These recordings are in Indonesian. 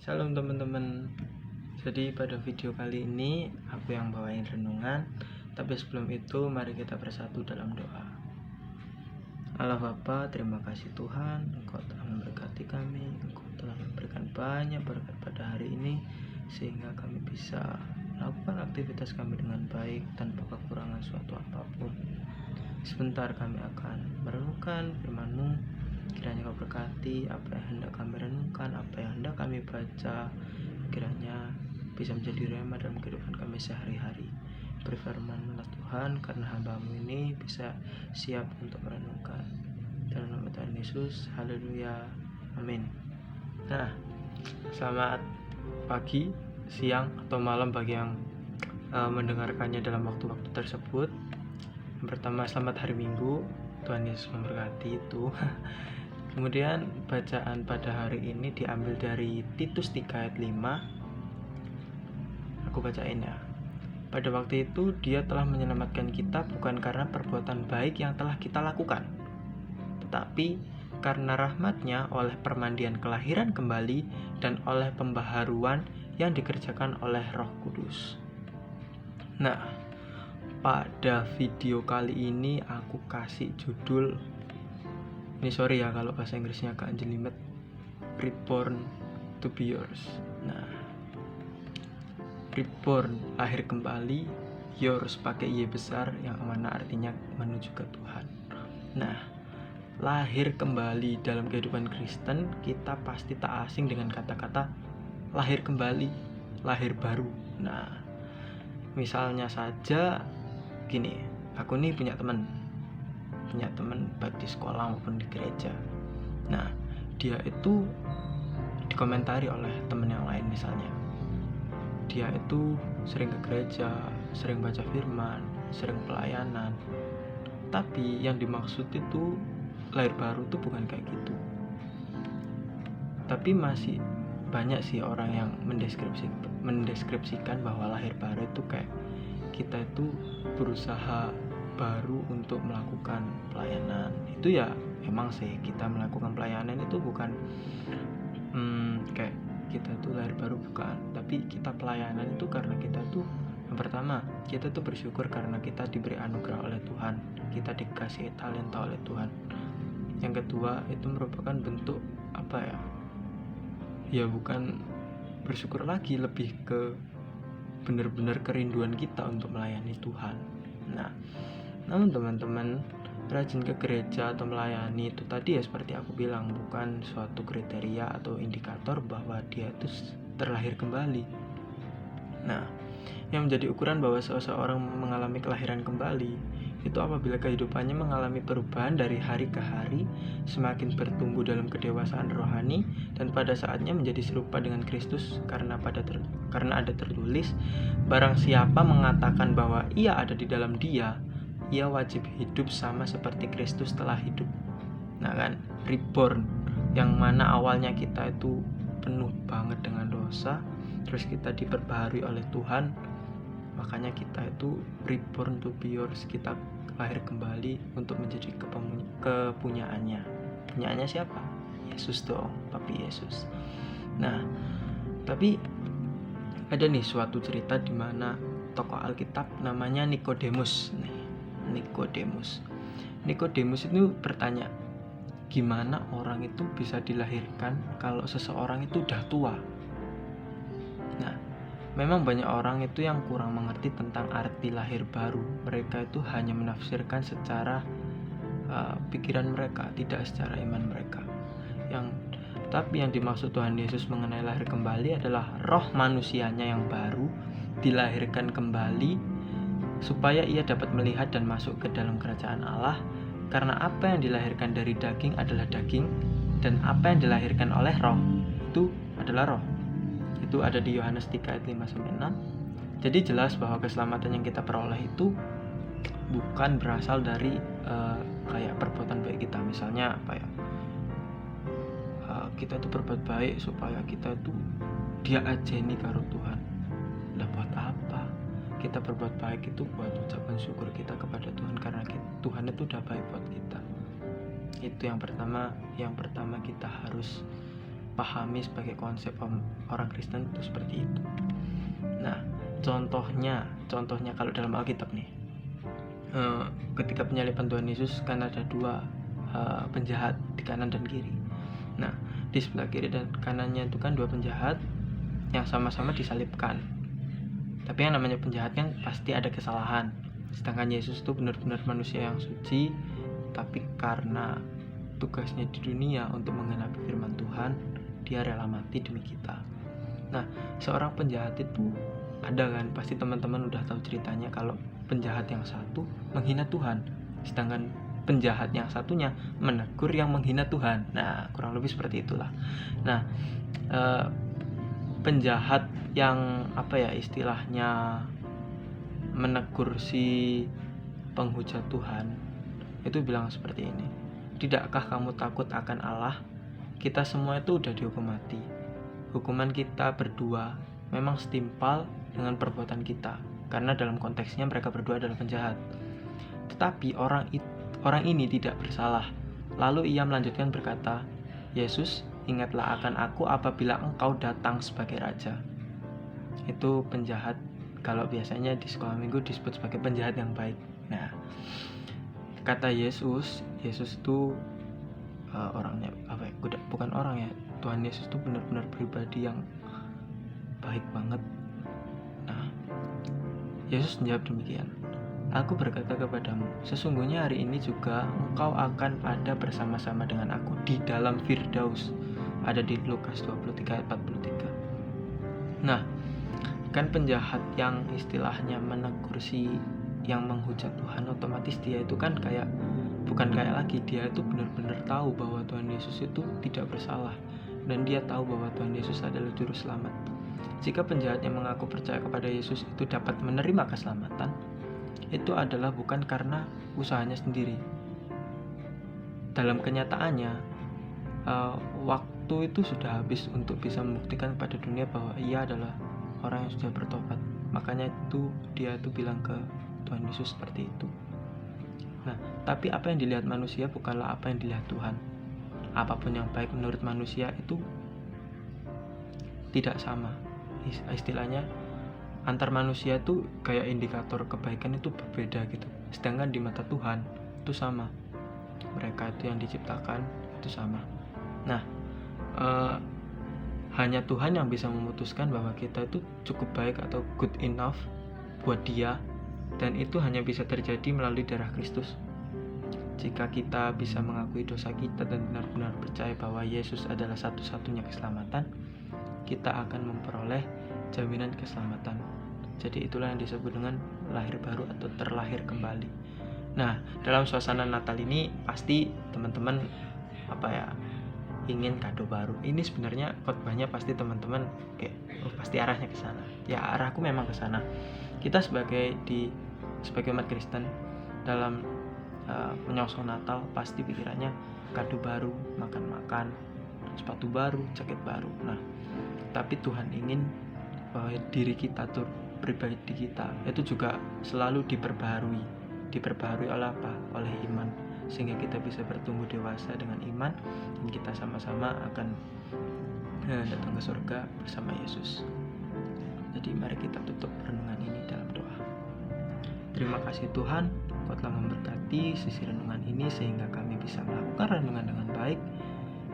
Salam teman-teman. Jadi pada video kali ini aku yang bawain renungan. Tapi sebelum itu mari kita bersatu dalam doa. Allah Bapa, terima kasih Tuhan, Engkau telah memberkati kami, Engkau telah memberikan banyak berkat pada hari ini, sehingga kami bisa melakukan aktivitas kami dengan baik tanpa kekurangan suatu apapun. Sebentar kami akan merenungkan firman-Mu. Kiranya Kau berkati apa yang hendak kami renungkan, apa yang hendak kami baca, kiranya bisa menjadi rema dalam kehidupan kami sehari-hari. Berfirman-Lah Tuhan, karena hamba-Mu ini bisa siap untuk merenungkan. Dalam nama Tuhan Yesus, haleluya, amin. Nah, selamat pagi, siang, atau malam bagi yang mendengarkannya dalam waktu-waktu tersebut. Yang pertama, selamat hari Minggu, Tuhan Yesus memberkati itu. Kemudian bacaan pada hari ini diambil dari Titus 3 ayat 5. Aku bacain ya. Pada waktu itu Dia telah menyelamatkan kita bukan karena perbuatan baik yang telah kita lakukan, tetapi karena rahmat-Nya oleh permandian kelahiran kembali dan oleh pembaharuan yang dikerjakan oleh Roh Kudus. Nah, pada video kali ini aku kasih judul, ini sorry ya kalau bahasa Inggrisnya agak jelimet, Reborn to be yours. Nah, reborn, lahir kembali, yours pakai Y besar yang mana artinya menuju ke Tuhan. Nah, lahir kembali dalam kehidupan Kristen, kita pasti tak asing dengan kata-kata lahir kembali, lahir baru. Nah, misalnya saja gini, aku nih punya teman baik di sekolah maupun di gereja. Nah, dia itu dikomentari oleh teman yang lain, misalnya dia itu sering ke gereja, sering baca firman, sering pelayanan, tapi yang dimaksud itu lahir baru itu bukan kayak gitu. Tapi masih banyak sih orang yang mendeskripsikan bahwa lahir baru itu kayak kita itu berusaha baru untuk melakukan pelayanan. Itu ya emang sih, kita melakukan pelayanan itu bukan kayak kita tuh lahir baru, bukan. Tapi kita pelayanan itu karena kita tuh, yang pertama, kita tuh bersyukur karena kita diberi anugerah oleh Tuhan, kita dikasih talenta oleh Tuhan. Yang kedua, itu merupakan bentuk apa ya? Ya bukan bersyukur lagi, lebih ke benar-benar kerinduan kita untuk melayani Tuhan. Nah, namun teman-teman, rajin ke gereja atau melayani itu tadi ya seperti aku bilang, bukan suatu kriteria atau indikator bahwa dia itu terlahir kembali. Nah, yang menjadi ukuran bahwa seseorang mengalami kelahiran kembali itu apabila kehidupannya mengalami perubahan dari hari ke hari, semakin bertumbuh dalam kedewasaan rohani, dan pada saatnya menjadi serupa dengan Kristus, karena ada tertulis, barang siapa mengatakan bahwa ia ada di dalam Dia, ia wajib hidup sama seperti Kristus telah hidup. Nah kan, reborn, yang mana awalnya kita itu penuh banget dengan dosa, terus kita diperbaharui oleh Tuhan, makanya kita itu reborn to be yours, kita lahir kembali untuk menjadi kepunyaannya. Punyaannya siapa? Yesus dong, Papi Yesus. Nah, tapi ada nih suatu cerita di mana tokoh Alkitab namanya Nikodemus. Nikodemus itu bertanya, gimana orang itu bisa dilahirkan kalau seseorang itu udah tua? Nah, memang banyak orang itu yang kurang mengerti tentang arti lahir baru. Mereka itu hanya menafsirkan secara pikiran mereka, tidak secara iman mereka. Tapi yang dimaksud Tuhan Yesus mengenai lahir kembali adalah roh manusianya yang baru dilahirkan kembali supaya ia dapat melihat dan masuk ke dalam kerajaan Allah. Karena apa yang dilahirkan dari daging adalah daging, dan apa yang dilahirkan oleh roh itu adalah roh. Itu ada di Yohanes 3 ayat 5-6. Jadi jelas bahwa keselamatan yang kita peroleh itu bukan berasal dari kayak perbuatan baik kita. Misalnya apa ya, kita itu berbuat baik supaya kita itu diajeni karo Tuhan. Lah buat apa? Kita berbuat baik itu buat ucapan syukur kita kepada Tuhan, karena Tuhan itu udah baik buat kita. Itu yang pertama kita harus pahami sebagai konsep orang Kristen itu seperti itu. Nah, contohnya kalau dalam Alkitab nih, ketika penyaliban Tuhan Yesus kan ada dua penjahat di kanan dan kiri. Nah, di sebelah kiri dan kanannya itu kan dua penjahat yang sama-sama disalibkan. Tapi yang namanya penjahat kan pasti ada kesalahan. Sedangkan Yesus itu benar-benar manusia yang suci, tapi karena tugasnya di dunia untuk menggenapi firman Tuhan, dia rela mati demi kita. Nah, seorang penjahat itu ada kan, pasti teman-teman udah tahu ceritanya kalau penjahat yang satu menghina Tuhan, sedangkan penjahat yang satunya menegur yang menghina Tuhan. Nah, kurang lebih seperti itulah. Nah, penjahat yang istilahnya menegur si penghujat Tuhan itu bilang seperti ini, tidakkah kamu takut akan Allah? Kita semua itu udah dihukum mati. Hukuman kita berdua memang setimpal dengan perbuatan kita, karena dalam konteksnya mereka berdua adalah penjahat. Tetapi orang ini tidak bersalah. Lalu ia melanjutkan berkata, Yesus, ingatlah akan aku apabila engkau datang sebagai raja. Itu penjahat, kalau biasanya di sekolah minggu disebut sebagai penjahat yang baik. Nah, kata Yesus itu orangnya bukan orang ya, Tuhan Yesus itu benar-benar pribadi yang baik banget. Nah, Yesus menjawab demikian, aku berkata kepadamu, sesungguhnya hari ini juga engkau akan ada bersama-sama dengan aku di dalam Firdaus. Ada di Lukas 23 ayat 43. Nah, kan penjahat yang istilahnya menegur si yang menghujat Tuhan, otomatis dia itu kan bukan kayak lagi, dia itu benar-benar tahu bahwa Tuhan Yesus itu tidak bersalah, dan dia tahu bahwa Tuhan Yesus adalah juru selamat. Jika penjahat yang mengaku percaya kepada Yesus itu dapat menerima keselamatan, itu adalah bukan karena usahanya sendiri. Dalam kenyataannya, waktu itu sudah habis untuk bisa membuktikan pada dunia bahwa ia adalah orang yang sudah bertobat. Makanya dia bilang ke Tuhan Yesus seperti itu. Nah, tapi apa yang dilihat manusia bukanlah apa yang dilihat Tuhan. Apapun yang baik menurut manusia itu tidak sama. Istilahnya antar manusia itu kayak indikator kebaikan itu berbeda gitu. Sedangkan di mata Tuhan itu sama. Mereka itu yang diciptakan itu sama. Nah, hanya Tuhan yang bisa memutuskan bahwa kita itu cukup baik atau good enough buat Dia, dan itu hanya bisa terjadi melalui darah Kristus. Jika kita bisa mengakui dosa kita dan benar-benar percaya bahwa Yesus adalah satu-satunya keselamatan, kita akan memperoleh jaminan keselamatan. Jadi itulah yang disebut dengan lahir baru atau terlahir kembali. Nah, dalam suasana Natal ini pasti teman-teman ingin kado baru. Ini sebenarnya khotbahnya pasti teman-teman pasti arahnya ke sana. Ya, arahku memang ke sana. Kita sebagai umat Kristen dalam menyongsong Natal pasti pikirannya kado baru, makan-makan, sepatu baru, jaket baru. Nah, tapi Tuhan ingin bahwa diri kita tuh, pribadi kita itu juga selalu diperbaharui oleh apa? Oleh iman, sehingga kita bisa bertumbuh dewasa dengan iman, dan kita sama-sama akan datang ke surga bersama Yesus. Jadi mari kita tutup renungan ini dalam doa. Terima kasih Tuhan, Kau telah memberkati sisi renungan ini sehingga kami bisa melakukan renungan dengan baik.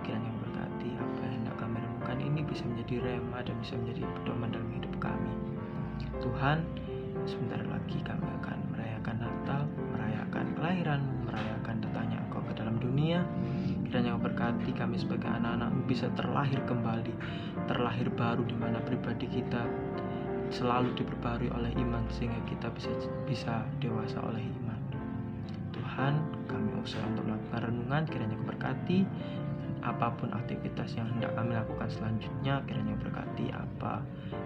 Kiranya memberkati apa yang hendak kami renungkan ini bisa menjadi rema dan bisa menjadi pedoman dalam hidup kami. Tuhan, sebentar lagi kami akan merayakan Natal, merayakan kelahiran-Mu, merayakan datangnya Engkau ke dalam dunia. Kiranya memberkati kami sebagai anak-anak-Mu bisa terlahir kembali, terlahir baru, di mana pribadi kita selalu diperbarui oleh iman sehingga kita bisa dewasa oleh iman. Tuhan, kami usaha untuk melakukan renungan, kiranya Kau berkati apapun aktivitas yang hendak kami lakukan selanjutnya. Kiranya berkati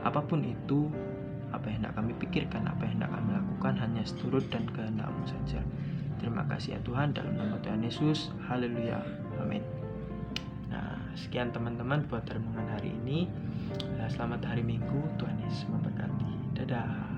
apapun itu, apa yang hendak kami pikirkan, apa yang hendak kami lakukan, hanya seturut dan kehendak-Mu saja. Terima kasih ya Tuhan, dalam nama Tuhan Yesus, haleluya, amin. Nah, sekian teman-teman buat renungan hari ini. Selamat hari Minggu, Tuhan Yesus memberkati. Dadah.